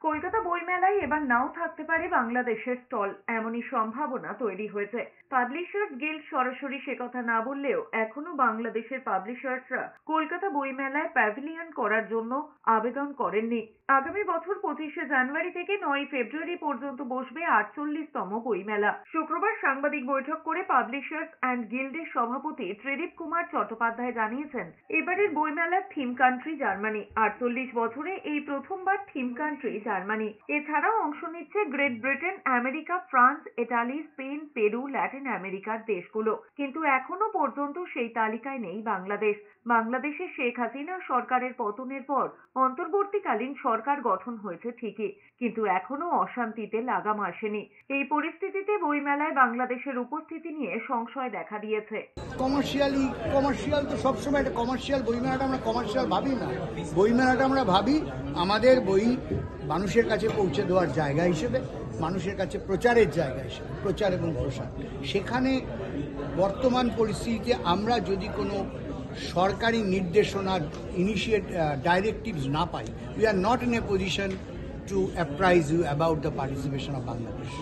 কলকাতা বইমেলায় এবার নাও থাকতে পারে বাংলাদেশের স্টল, এমনই সম্ভাবনা তৈরি হয়েছে। পাবলিশার্স গিল্ড সরাসরি সে কথা না বললেও এখনো বাংলাদেশের পাবলিশার্সরা কলকাতা বইমেলায় প্যাভিলিয়ন করার জন্য আবেদন করেননি। আগামী বছর 25শে জানুয়ারি থেকে 9ই ফেব্রুয়ারি পর্যন্ত বসবে 48তম বইমেলা। শুক্রবার সাংবাদিক বৈঠক করে পাবলিশার্স অ্যান্ড গিল্ডের সভাপতি ত্রিদীপ কুমার চট্টোপাধ্যায় জানিয়েছেন, এবারের বইমেলার থিম কান্ট্রি জার্মানি। 48 বছরে এই প্রথমবার থিম কান্ট্রি জার্মানি। এছাড়াও অংশ নিচ্ছে great Britain, America, France, Italy, Spain, Peru, Latin আমেরিকার দেশগুলো। কিন্তু এখনো পর্যন্ত সেই তালিকায় নেই বাংলাদেশ। বাংলাদেশে শেখ হাসিনা সরকারের পতনের পর অন্তর্বর্তীকালীন সরকার গঠন হয়েছে ঠিকই, কিন্তু এখনো অশান্তিতে লাগাম আসেনি। এই পরিস্থিতিতে বইমেলায় বাংলাদেশের উপস্থিতি নিয়ে সংশয় দেখা দিয়েছে। কমার্শিয়াল তো সবসময় একটা কমার্শিয়াল, বইমেলাটা আমরা কমার্শিয়াল ভাবি না। বইমেলাটা আমরা ভাবি আমাদের বই মানুষের কাছে পৌঁছে দেওয়ার জায়গা হিসেবে, মানুষের কাছে প্রচারের জায়গা হিসেবে, প্রচার এবং প্রসার। সেখানে বর্তমান পরিস্থিতিতে আমরা যদি কোনো সরকারি নির্দেশনা, ডাইরেক্টিভস না পাই, we are not in a position to apprise you about the participation of Bangladesh.